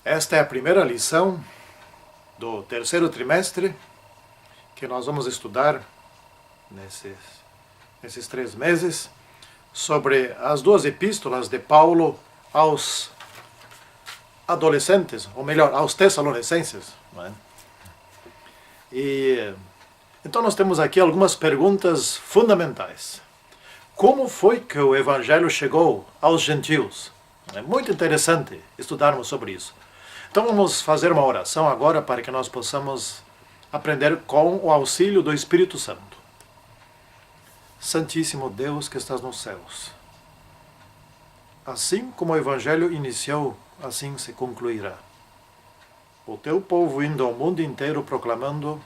Esta é a primeira lição do terceiro trimestre que nós vamos estudar nesses 3 meses sobre as 2 epístolas de Paulo aos adolescentes, ou melhor, aos tessalonicenses. Não é? Então nós temos aqui algumas perguntas fundamentais. Como foi que o Evangelho chegou aos gentios? É muito interessante estudarmos sobre isso. Então vamos fazer uma oração agora para que nós possamos aprender com o auxílio do Espírito Santo. Santíssimo Deus que estás nos céus, assim como o Evangelho iniciou, assim se concluirá. O teu povo indo ao mundo inteiro proclamando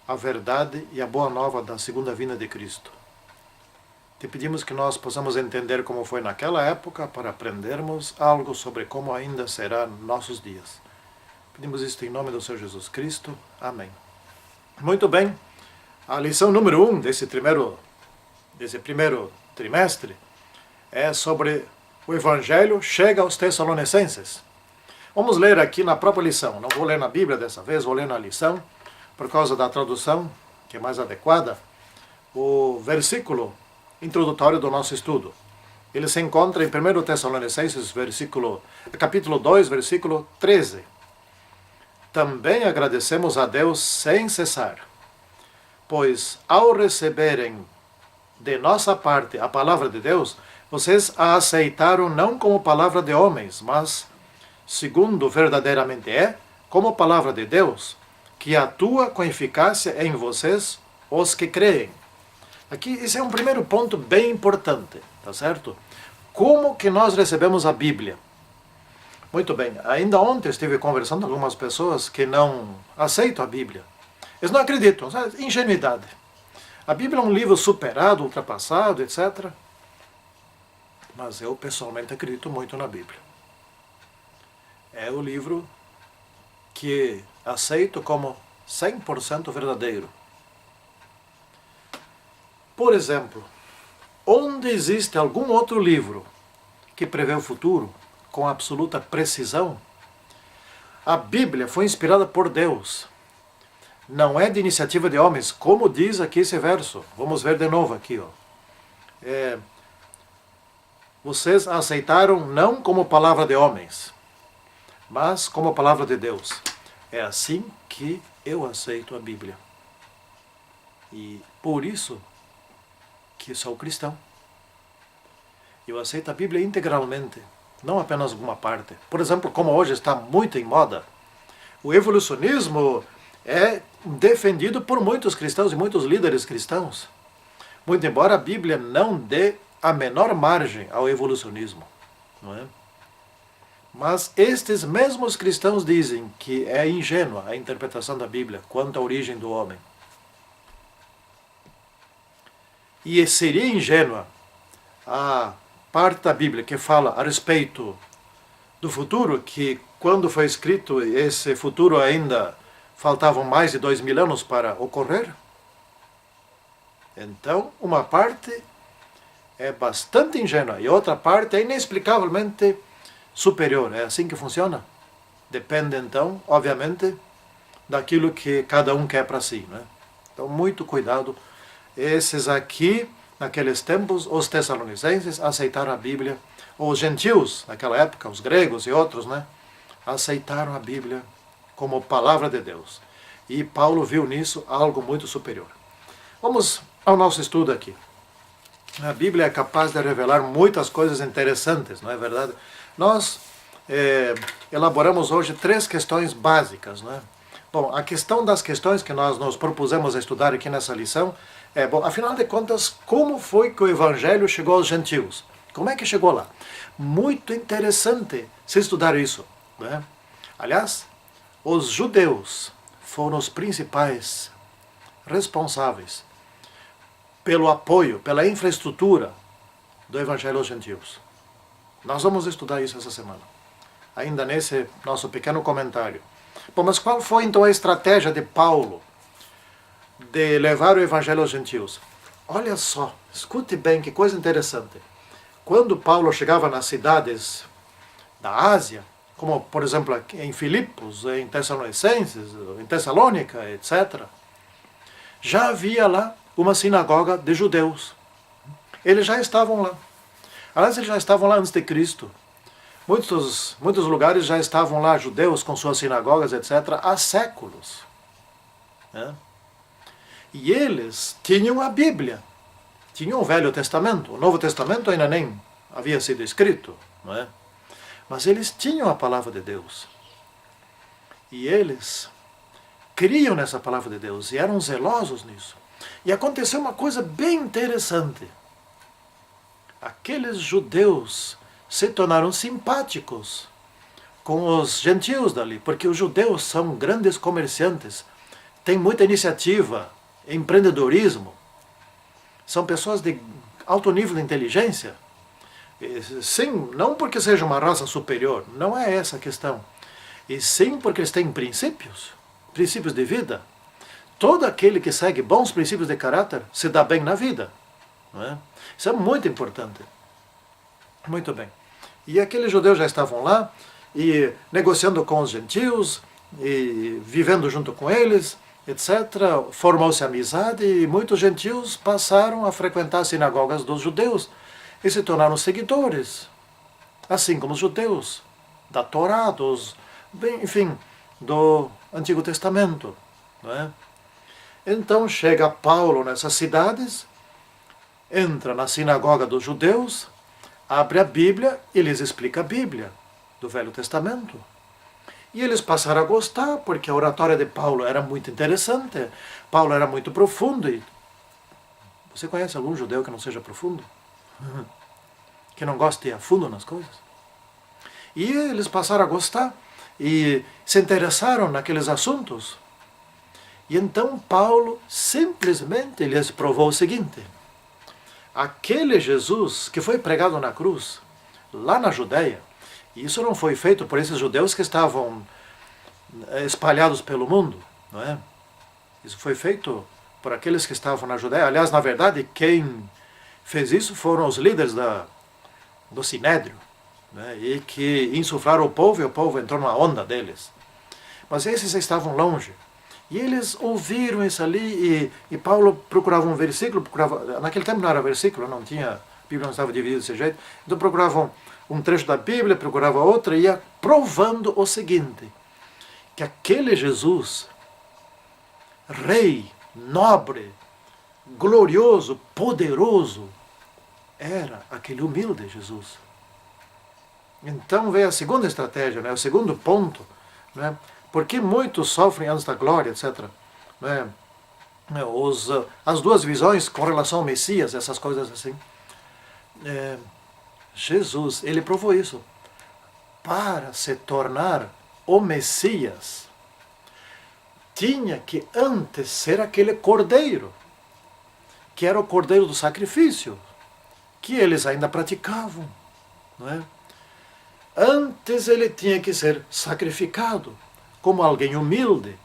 a verdade e a boa nova da segunda vinda de Cristo. Te pedimos que nós possamos entender como foi naquela época para aprendermos algo sobre como ainda será nossos dias. Pedimos isto em nome do Senhor Jesus Cristo. Amém. Muito bem. A lição número 1 desse primeiro trimestre é sobre o Evangelho chega aos Tessalonicenses. Vamos ler aqui na própria lição. Não vou ler na Bíblia dessa vez, vou ler na lição, por causa da tradução, que é mais adequada, o versículo introdutório do nosso estudo. Ele se encontra em 1 Tessalonicenses, capítulo 2, versículo 13. Também agradecemos a Deus sem cessar, pois ao receberem de nossa parte a palavra de Deus, vocês a aceitaram não como palavra de homens, mas, segundo verdadeiramente é, como palavra de Deus, que atua com eficácia em vocês, os que creem. Aqui, esse é um primeiro ponto bem importante, tá certo? Como que nós recebemos a Bíblia? Muito bem, ainda ontem estive conversando com algumas pessoas que não aceitam a Bíblia. Eles não acreditam, sabe? Ingenuidade. A Bíblia é um livro superado, ultrapassado, etc. Mas eu pessoalmente acredito muito na Bíblia. É o livro que aceito como 100% verdadeiro. Por exemplo, onde existe algum outro livro que prevê o futuro com absoluta precisão, a Bíblia foi inspirada por Deus. Não é de iniciativa de homens, como diz aqui esse verso. Vamos ver de novo aqui. Vocês a aceitaram não como palavra de homens, mas como palavra de Deus. É assim que eu aceito a Bíblia. E por isso que sou cristão. Eu aceito a Bíblia integralmente, não apenas alguma parte. Por exemplo, como hoje está muito em moda, o evolucionismo é defendido por muitos cristãos e muitos líderes cristãos. Muito embora a Bíblia não dê a menor margem ao evolucionismo, não é? Mas estes mesmos cristãos dizem que é ingênua a interpretação da Bíblia quanto à origem do homem. E seria ingênua a parte da Bíblia que fala a respeito do futuro, que quando foi escrito esse futuro ainda faltavam mais de 2000 anos para ocorrer. Então, uma parte é bastante ingênua e outra parte é inexplicavelmente superior. É assim que funciona? Depende, então, obviamente, daquilo que cada um quer para si, né? Então, muito cuidado. Esses aqui, naqueles tempos, os tessalonicenses aceitaram a Bíblia. Os gentios, naquela época, os gregos e outros, né, aceitaram a Bíblia como palavra de Deus. E Paulo viu nisso algo muito superior. Vamos ao nosso estudo aqui. A Bíblia é capaz de revelar muitas coisas interessantes, não é verdade? Nós elaboramos hoje 3 questões básicas, não é? Bom, a questão das questões que nós nos propusemos a estudar aqui nessa lição bom, afinal de contas, como foi que o Evangelho chegou aos gentios? Como é que chegou lá? Muito interessante se estudar isso, né? Aliás, os judeus foram os principais responsáveis pelo apoio, pela infraestrutura do Evangelho aos gentios. Nós vamos estudar isso essa semana, ainda nesse nosso pequeno comentário. Bom, mas qual foi então a estratégia de Paulo de levar o Evangelho aos gentios? Olha só, escute bem, que coisa interessante. Quando Paulo chegava nas cidades da Ásia, como por exemplo em Filipos, em Tessalonicenses, em Tessalônica, etc., já havia lá uma sinagoga de judeus. Eles já estavam lá. Aliás, eles já estavam lá antes de Cristo. Muitos lugares já estavam lá judeus com suas sinagogas, etc., há séculos. Né? E eles tinham a Bíblia, tinham o Velho Testamento. O Novo Testamento ainda nem havia sido escrito, não é? Mas eles tinham a palavra de Deus. E eles criam nessa palavra de Deus e eram zelosos nisso. E aconteceu uma coisa bem interessante. Aqueles judeus se tornaram simpáticos com os gentios dali, porque os judeus são grandes comerciantes, têm muita iniciativa, empreendedorismo, são pessoas de alto nível de inteligência. Sim, não porque seja uma raça superior, não é essa a questão, e sim porque eles têm princípios de vida. Todo aquele que segue bons princípios de caráter se dá bem na vida. Não é? Isso é muito importante. Muito bem. E aqueles judeus já estavam lá, e negociando com os gentios, e vivendo junto com eles, etc. Formou-se amizade, e muitos gentios passaram a frequentar as sinagogas dos judeus, e se tornaram seguidores, assim como os judeus, da Torá, enfim, do Antigo Testamento. Não é? Então chega Paulo nessas cidades, entra na sinagoga dos judeus, abre a Bíblia e lhes explica a Bíblia do Velho Testamento. E eles passaram a gostar, porque a oratória de Paulo era muito interessante, Paulo era muito profundo. E você conhece algum judeu que não seja profundo? Que não goste de ir a fundo nas coisas? E eles passaram a gostar e se interessaram naqueles assuntos. E então Paulo simplesmente lhes provou o seguinte: aquele Jesus que foi pregado na cruz, lá na Judéia, e isso não foi feito por esses judeus que estavam espalhados pelo mundo, não é? Isso foi feito por aqueles que estavam na Judéia. Aliás, na verdade, quem fez isso foram os líderes do Sinédrio, né? E que insuflaram o povo, e o povo entrou numa onda deles. Mas esses estavam longe. E eles ouviram isso ali, e Paulo procurava um versículo, naquele tempo não era versículo, não tinha, a Bíblia não estava dividida desse jeito, então procuravam um trecho da Bíblia, procurava outra, e ia provando o seguinte: que aquele Jesus, rei, nobre, glorioso, poderoso, era aquele humilde Jesus. Então veio a segunda estratégia, né, o segundo ponto, né? Porque muitos sofrem antes da glória, etc. Né? As duas visões com relação ao Messias, essas coisas assim. Jesus, ele provou isso. Para se tornar o Messias, tinha que antes ser aquele cordeiro, que era o cordeiro do sacrifício, que eles ainda praticavam. Não é? Antes ele tinha que ser sacrificado, como alguém humilde,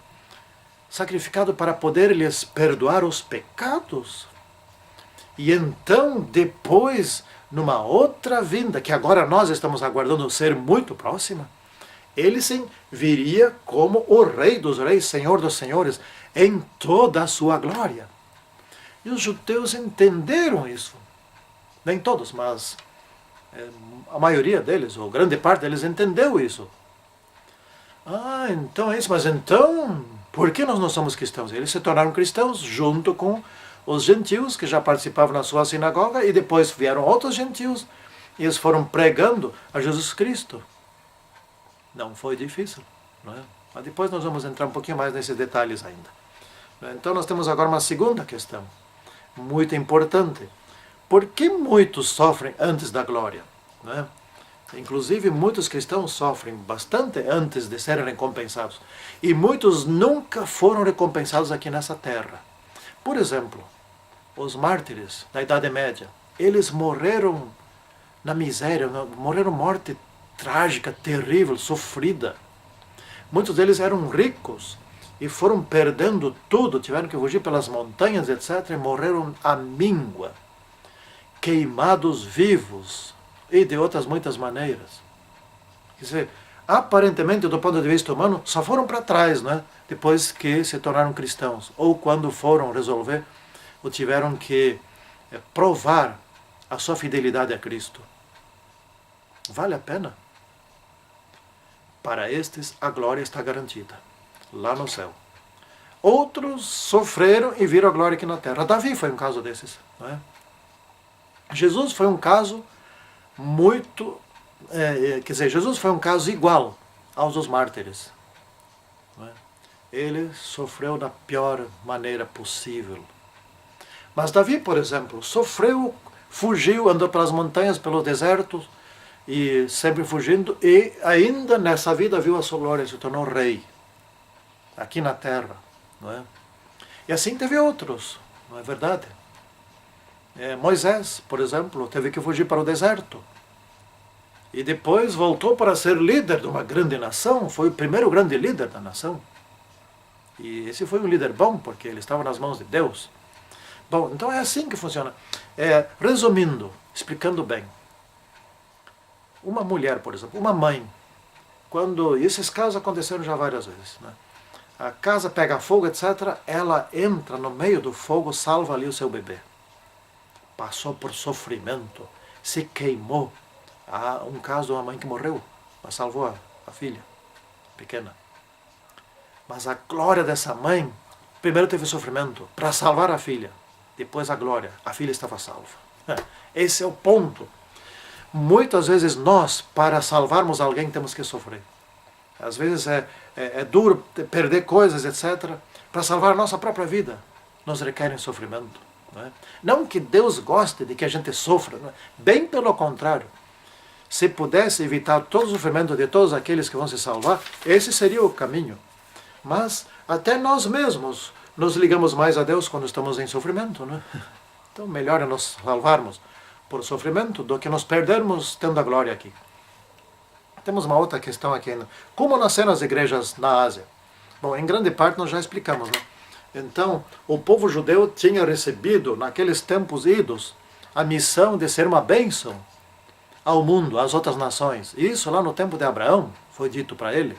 sacrificado para poder lhes perdoar os pecados. E então, depois, numa outra vinda, que agora nós estamos aguardando ser muito próxima, ele sim viria como o Rei dos Reis, Senhor dos Senhores, em toda a sua glória. E os judeus entenderam isso. Nem todos, mas a maioria deles, ou grande parte deles, entendeu isso. Ah, então é isso, mas então, por que nós não somos cristãos? Eles se tornaram cristãos junto com os gentios que já participavam na sua sinagoga, e depois vieram outros gentios e eles foram pregando a Jesus Cristo. Não foi difícil, não é? Mas depois nós vamos entrar um pouquinho mais nesses detalhes ainda. Então nós temos agora uma segunda questão, muito importante. Por que muitos sofrem antes da glória? Não é? Inclusive, muitos cristãos sofrem bastante antes de serem recompensados. E muitos nunca foram recompensados aqui nessa terra. Por exemplo, os mártires da Idade Média, eles morreram na miséria, morreram morte trágica, terrível, sofrida. Muitos deles eram ricos e foram perdendo tudo, tiveram que fugir pelas montanhas, etc., e morreram à míngua, queimados vivos, e de outras muitas maneiras. Quer dizer, aparentemente, do ponto de vista humano, só foram para trás, né? Depois que se tornaram cristãos, ou quando foram resolver, ou tiveram que provar a sua fidelidade a Cristo. Vale a pena? Para estes, a glória está garantida, lá no céu. Outros sofreram e viram a glória aqui na terra. Davi foi um caso desses. Não é? Jesus foi um caso muito... quer dizer, Jesus foi um caso igual aos dos mártires. Não é? Ele sofreu da pior maneira possível. Mas Davi, por exemplo, sofreu, fugiu, andou pelas montanhas, pelo deserto, e sempre fugindo, e ainda nessa vida viu a sua glória, se tornou rei, aqui na terra. Não é? E assim teve outros, não é verdade? Moisés, por exemplo, teve que fugir para o deserto. E depois voltou para ser líder de uma grande nação, foi o primeiro grande líder da nação. E esse foi um líder bom, porque ele estava nas mãos de Deus. Bom, então é assim que funciona. Resumindo, explicando bem. Uma mulher, por exemplo, uma mãe, e esses casos aconteceram já várias vezes, né? A casa pega fogo, etc., ela entra no meio do fogo, salva ali o seu bebê. Passou por sofrimento, se queimou. Há um caso de uma mãe que morreu, mas salvou a filha pequena. Mas a glória dessa mãe, primeiro teve sofrimento para salvar a filha, depois a glória, a filha estava salva. Esse é o ponto. Muitas vezes nós, para salvarmos alguém, temos que sofrer. Às vezes é duro perder coisas, etc. Para salvar a nossa própria vida, nos requerem sofrimento. Não é? Não que Deus goste de que a gente sofra, não é? Bem pelo contrário. Se pudesse evitar todo o sofrimento de todos aqueles que vão se salvar, esse seria o caminho. Mas até nós mesmos nos ligamos mais a Deus quando estamos em sofrimento. Não é? Então melhor é nos salvarmos por sofrimento do que nos perdermos tendo a glória aqui. Temos uma outra questão aqui ainda. Como nasceram as igrejas na Ásia? Bom, em grande parte nós já explicamos, né? Então, o povo judeu tinha recebido, naqueles tempos idos, a missão de ser uma bênção ao mundo, às outras nações. Isso lá no tempo de Abraão foi dito para ele.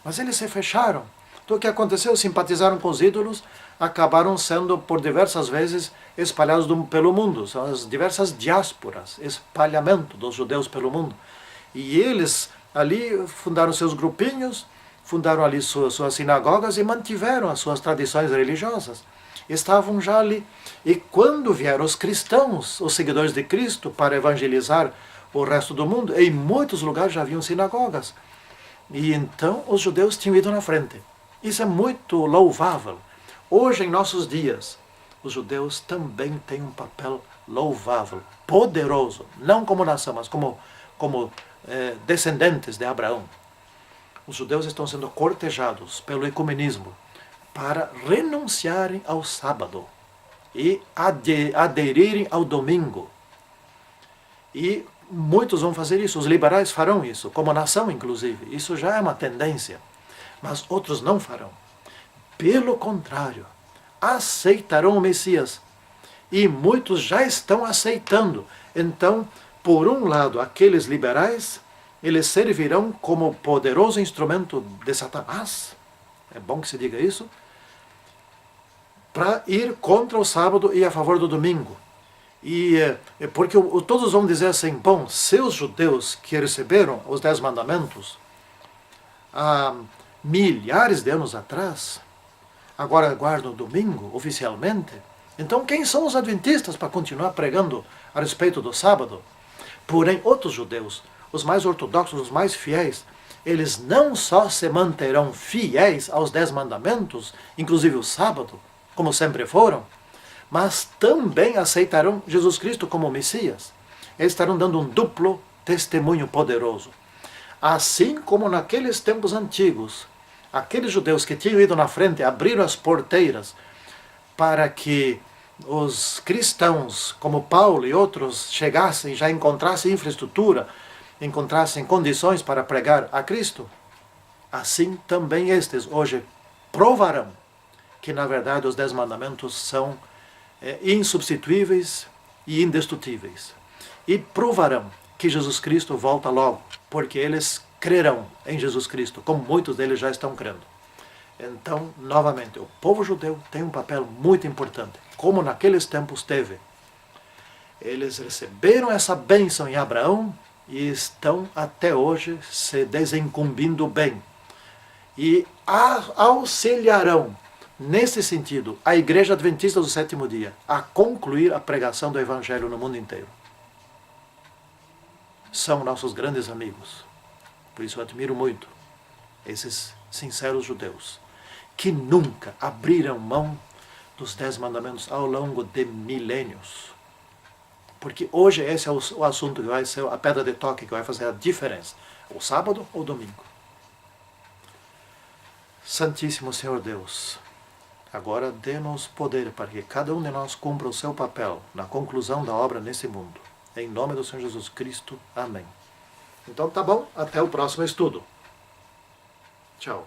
Mas eles se fecharam. Então o que aconteceu? Simpatizaram com os ídolos, acabaram sendo por diversas vezes espalhados pelo mundo. São as diversas diásporas, espalhamento dos judeus pelo mundo. E eles ali fundaram seus grupinhos, fundaram ali suas sinagogas e mantiveram as suas tradições religiosas. Estavam já ali. E quando vieram os cristãos, os seguidores de Cristo, para evangelizar o resto do mundo, em muitos lugares já haviam sinagogas. E então os judeus tinham ido na frente. Isso é muito louvável. Hoje, em nossos dias, os judeus também têm um papel louvável, poderoso, não como nação, mas como descendentes de Abraão. Os judeus estão sendo cortejados pelo ecumenismo para renunciarem ao sábado e aderirem ao domingo. E muitos vão fazer isso, os liberais farão isso, como nação inclusive. Isso já é uma tendência. Mas outros não farão. Pelo contrário, aceitarão o Messias. E muitos já estão aceitando. Então, por um lado, aqueles liberais, eles servirão como poderoso instrumento de Satanás, é bom que se diga isso, para ir contra o sábado e a favor do domingo. Porque todos vão dizer assim, bom, se os judeus que receberam os 10 mandamentos há milhares de anos atrás, agora guardam o domingo oficialmente, então quem são os adventistas para continuar pregando a respeito do sábado? Porém, outros judeus, os mais ortodoxos, os mais fiéis, eles não só se manterão fiéis aos 10 mandamentos, inclusive o sábado, como sempre foram, mas também aceitarão Jesus Cristo como Messias. Eles estarão dando um duplo testemunho poderoso. Assim como naqueles tempos antigos, aqueles judeus que tinham ido na frente abriram as porteiras para que os cristãos, como Paulo e outros, chegassem e já encontrassem infraestrutura, encontrassem condições para pregar a Cristo, assim também estes hoje provarão que na verdade os 10 mandamentos são insubstituíveis e indestrutíveis. E provarão que Jesus Cristo volta logo, porque eles crerão em Jesus Cristo, como muitos deles já estão crendo. Então, novamente, o povo judeu tem um papel muito importante, como naqueles tempos teve. Eles receberam essa bênção em Abraão e estão até hoje se desencumbindo bem. E auxiliarão, nesse sentido, a Igreja Adventista do Sétimo Dia a concluir a pregação do Evangelho no mundo inteiro. São nossos grandes amigos. Por isso eu admiro muito esses sinceros judeus, que nunca abriram mão dos 10 mandamentos ao longo de milênios. Porque hoje esse é o assunto que vai ser a pedra de toque, que vai fazer a diferença. O sábado ou o domingo. Santíssimo Senhor Deus, agora dê-nos poder para que cada um de nós cumpra o seu papel na conclusão da obra nesse mundo. Em nome do Senhor Jesus Cristo. Amém. Então tá bom, até o próximo estudo. Tchau.